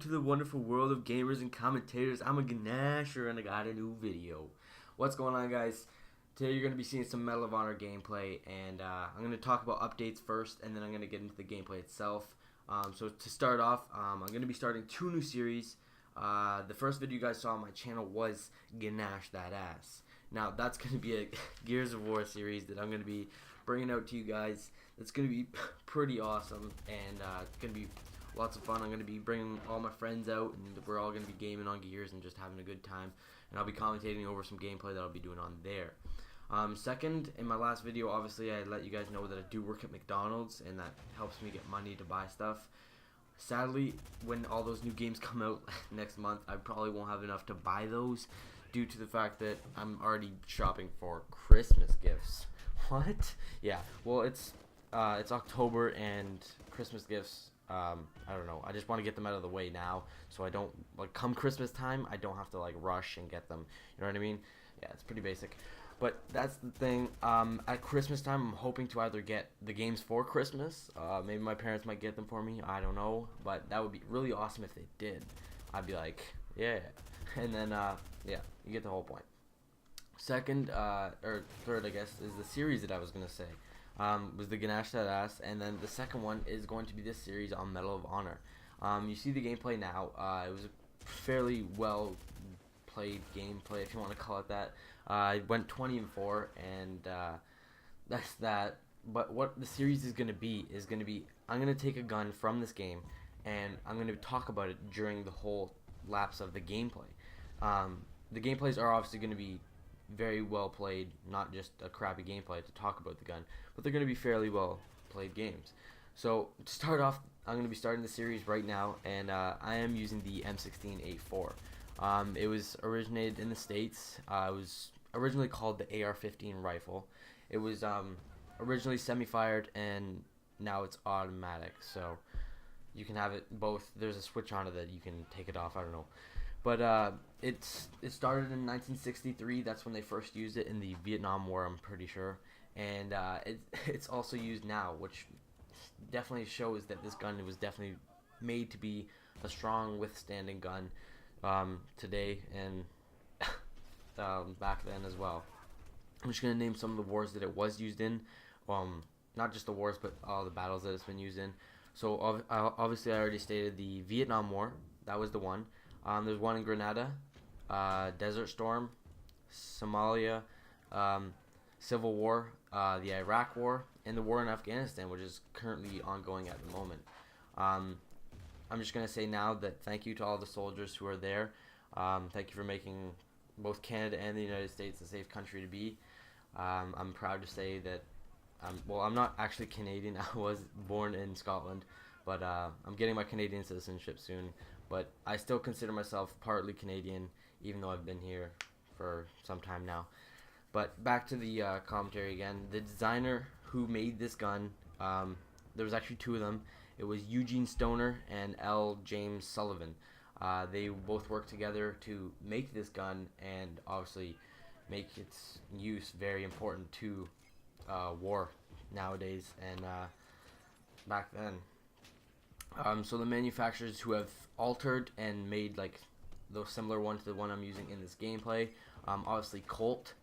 to the wonderful world of gamers and commentators. I'm a Ganasher and I got a new video. What's going on, guys? Today you're going to be seeing some Medal of Honor gameplay, and I'm going to talk about updates first, and then I'm going to get into the gameplay itself. So to start off, I'm going to be starting two new series. The first video you guys saw on my channel was Ganache That Ass. Now that's going to be a Gears of War series that I'm going to be bringing out to you guys. It's going to be pretty awesome, and it's going to be lots of fun. I'm going to be bringing all my friends out, and we're all going to be gaming on Gears and just having a good time. And I'll be commentating over some gameplay that I'll be doing on there. Second, in my last video, obviously, I let you guys know that I do work at McDonald's, and that helps me get money to buy stuff. Sadly, when all those new games come out next month, I probably won't have enough to buy those due to the fact that I'm already shopping for Christmas gifts. What? Yeah, well, it's October, and Christmas gifts, I don't know, I just want to get them out of the way now, so I don't, like, come Christmas time, I don't have to, like, rush and get them, you know what I mean? Yeah, it's pretty basic. But that's the thing, at Christmas time, I'm hoping to either get the games for Christmas, maybe my parents might get them for me, I don't know, but that would be really awesome if they did. I'd be like, yeah, and then, yeah, you get the whole point. Second, or third, I guess, is the series that I was going to say. Was the Ganache That Ass, and then the second one is going to be this series on Medal of Honor. You see the gameplay now. It was a fairly well played gameplay, if you want to call it that. I went 20-4, and that's that. But what the series is going to be I'm going to take a gun from this game, and I'm going to talk about it during the whole lapse of the gameplay. The gameplays are obviously going to be very well played, not just a crappy gameplay to talk about the gun, but they're going to be fairly well played games. So to start off, I'm going to be starting the series right now, and I am using the M16A4. It was originated in the States. It was originally called the AR-15 rifle. It was originally semi-fired, and now it's automatic, so you can have it both. There's a switch on it that you can take it off, I don't know. But it started in 1963. That's when they first used it in the Vietnam War, I'm pretty sure. And it's also used now, which definitely shows that this gun was definitely made to be a strong, withstanding gun today and back then as well. I'm just going to name some of the wars that it was used in. Not just the wars, but all the battles that it's been used in. So obviously I already stated the Vietnam War. That was the one. There's one in Grenada, Desert Storm, Somalia, Civil War, the Iraq War, and the war in Afghanistan, which is currently ongoing at the moment. I'm just going to say now that thank you to all the soldiers who are there. Thank you for making both Canada and the United States a safe country to be. I'm proud to say that, well, I'm not actually Canadian. I was born in Scotland, but I'm getting my Canadian citizenship soon. But I still consider myself partly Canadian, even though I've been here for some time now. But back to the commentary again. The designer who made this gun, there was actually two of them. It was Eugene Stoner and L. James Sullivan. They both worked together to make this gun and obviously make its use very important to war nowadays and back then. So the manufacturers who have altered and made like the similar one to the one I'm using in this gameplay, obviously Colt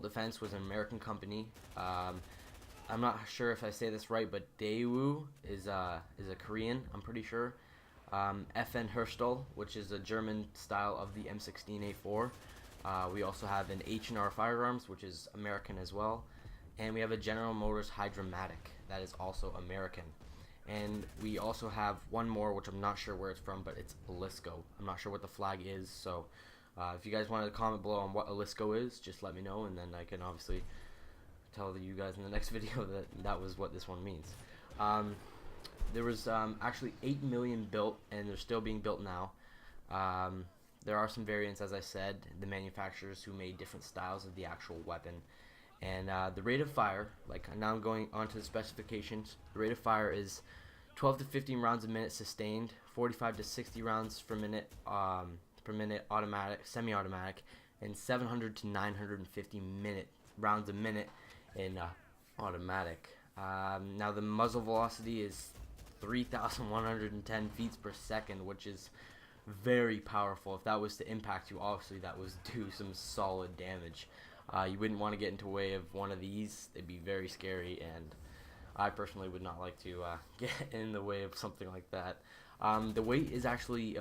Defense was an American company. I'm not sure if I say this right, but Daewoo is a Korean, I'm pretty sure. FN Herstal, which is a German style of the M16A4. We also have an H&R Firearms, which is American as well. And we have a General Motors Hydromatic, that is also American. And we also have one more, which I'm not sure where it's from, but it's Alisco. I'm not sure what the flag is, so if you guys want to comment below on what Alisco is, just let me know, and then I can obviously tell you guys in the next video that that was what this one means. There was actually 8 million built, and they're still being built now. There are some variants, as I said, the manufacturers who made different styles of the actual weapon. And the rate of fire, like now I'm going on to the specifications, the rate of fire is 12 to 15 rounds a minute sustained, 45 to 60 rounds per minute automatic, semi-automatic, and 700 to 950 rounds a minute in automatic. Now the muzzle velocity is 3,110 feet per second, which is very powerful. If that was to impact you, obviously that was do some solid damage. You wouldn't want to get into the way of one of these. They'd be very scary, and I personally would not like to get in the way of something like that. The weight is actually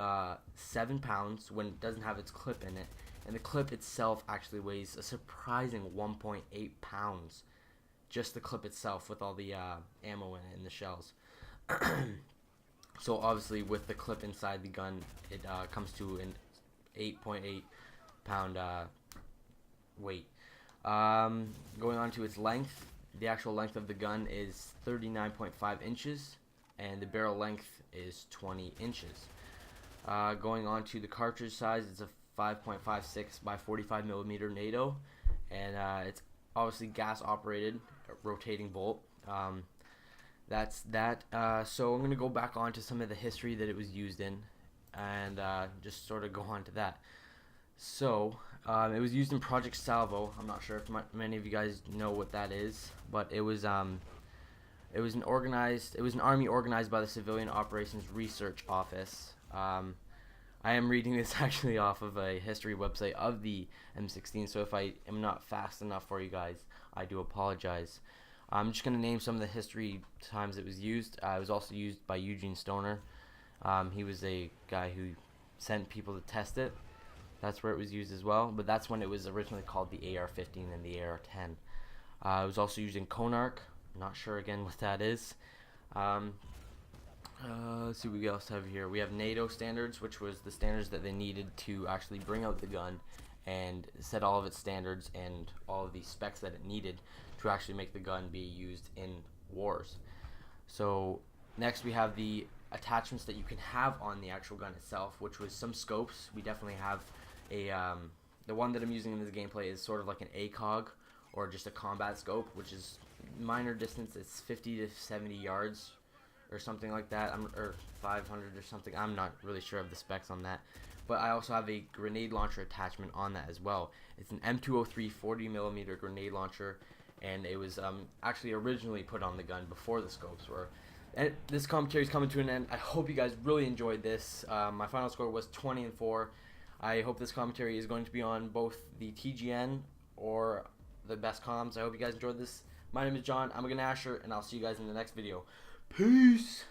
7 pounds when it doesn't have its clip in it, and the clip itself actually weighs a surprising 1.8 pounds. Just the clip itself with all the ammo in it and the shells. So obviously with the clip inside the gun, it comes to an 8.8 pound weight. Going on to its length, the actual length of the gun is 39.5 inches, and the barrel length is 20 inches. Going on to the cartridge size, it's a 5.56 by 45 millimeter NATO, and it's obviously gas operated, rotating bolt. That's that. So I'm going to go back on to some of the history that it was used in, and just sort of go on to that. So it was used in Project Salvo. I'm not sure if many of you guys know what that is, but it was an army organized by the Civilian Operations Research Office. I am reading this actually off of a history website of the M16, so if I am not fast enough for you guys, I do apologize. I'm just going to name some of the history times it was used. It was also used by Eugene Stoner. He was a guy who sent people to test it. That's where it was used as well, but that's when it was originally called the AR-15 and the AR-10. It was also used in Konark. I'm not sure again what that is. Let's see what we else have here. We have NATO standards, which was the standards that they needed to actually bring out the gun and set all of its standards and all of the specs that it needed to actually make the gun be used in wars. So next we have the attachments that you can have on the actual gun itself, which was some scopes. We definitely have a the one that I'm using in this gameplay is sort of like an ACOG or just a combat scope, which is minor distance. It's 50 to 70 yards or something like that, or 500 or something. I'm not really sure of the specs on that. But I also have a grenade launcher attachment on that as well. It's an M203 40mm grenade launcher, and it was actually originally put on the gun before the scopes were. And this commentary is coming to an end. I hope you guys really enjoyed this. My final score was 20-4. I hope this commentary is going to be on both the TGN or the best comms. I hope you guys enjoyed this. My name is John. I'm a Gnasher, and I'll see you guys in the next video. Peace!